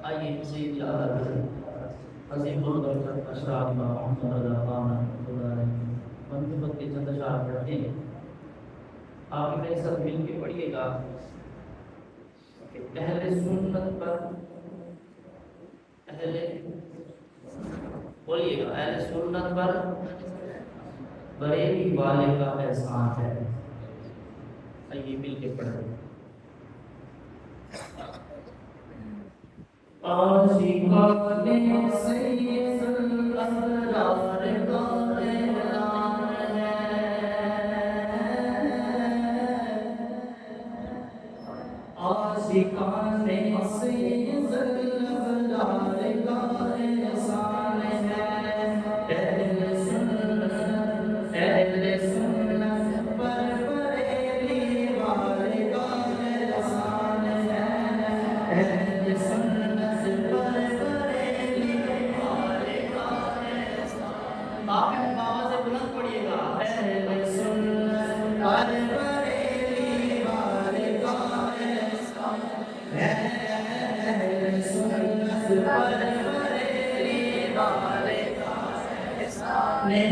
आइए इसे याद अजीमुल बरकत अशराफ मोहम्मद रज़ा खान मंसूबत के चंद अशआर पढ़ते हैं। आप मेरे साथ मिल के पढ़िएगा। अहले सुन्नत पर अहले बोलिएगा, अहले सुन्नत पर बरेली वाले का एहसान है। आइए मिल के पढ़ें। आशिकाने सैयदुल अबरार का ऐलान है। आशिकाने सैयदुल अबरार का एहसान है। अहले सुन्नत पर बरेली वाले का एहसान है। अहले सुन्नत पर बरेली वाले का एहसान। आप आवाज़ से बुलंद पढ़िएगा। अहले सुन्नत पर बरेली वाले का एहसान है। अहले सुन्नत पर बरेली वाले का एहसान है।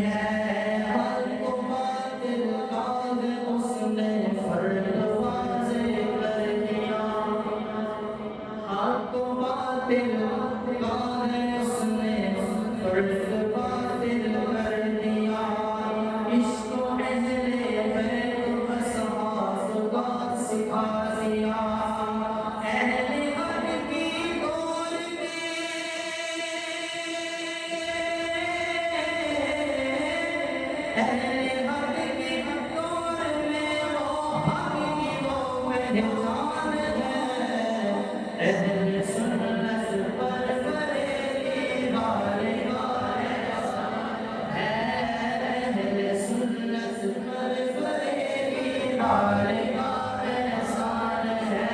हर को बातिल काग उसने फर्द वाज़े कर दिया। हर को बातिल काग उसने फर्द बातिल कर दिया। इश्क अहले बैत असहाब का सिखा दिया। अहले हक की दौर में अहले हक की दौर में वो हक की वो पहचान है। अहले सुन्नत पर बरेली वाले का एहसान है। अहले सुन्नत पर बरेली वाले का एहसान है।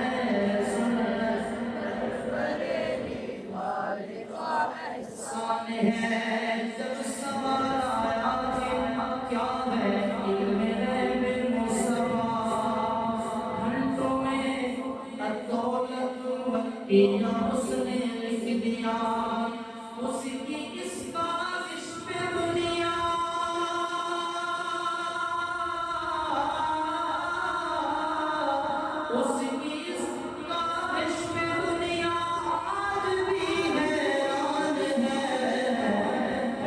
अहले सुन्नत पर बरेली वाले का एहसान है। जब सवाल आया कि क्या है इल्मे गैब मुस्तफा, घंटों में अदौलत मक्किया उसने लिख दिया। उसकी इस काबिश पे दुनिया उसकी इस काबिश पे दुनिया आज भी हैरान है।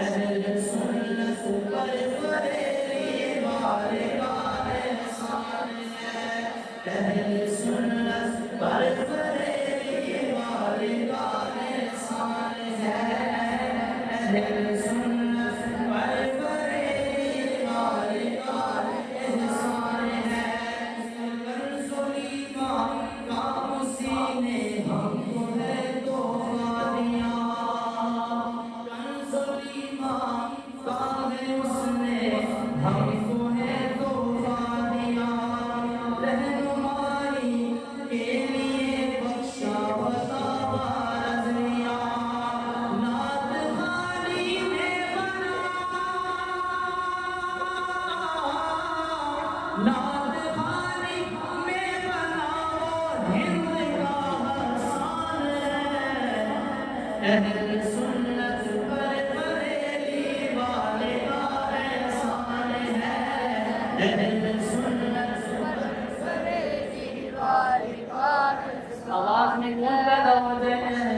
अहले सुन्नत पर बरेली वाले का एहसान है। अहले सुन्नत पर बरेली वाले का एहसान है। अहले सुन्नत पर बरेली वाले का एहसान है। कंज़ुलीमा का उसी ने हमको है तोहफा दिया। कंज़ुलीमा का है उसने हमको है तोहफा दिया। रहनुमाई के लिए बख्शा फतावा रज़िया। नात खानी में बना नात खानी में बना वो हिंद का हसान है। अहले सुन्नत पर बरेली वाले का एहसान है। अहले सुन्नत पर बरेली वाले का एहसान। आवाज़ में कौन पैदा हो जाए?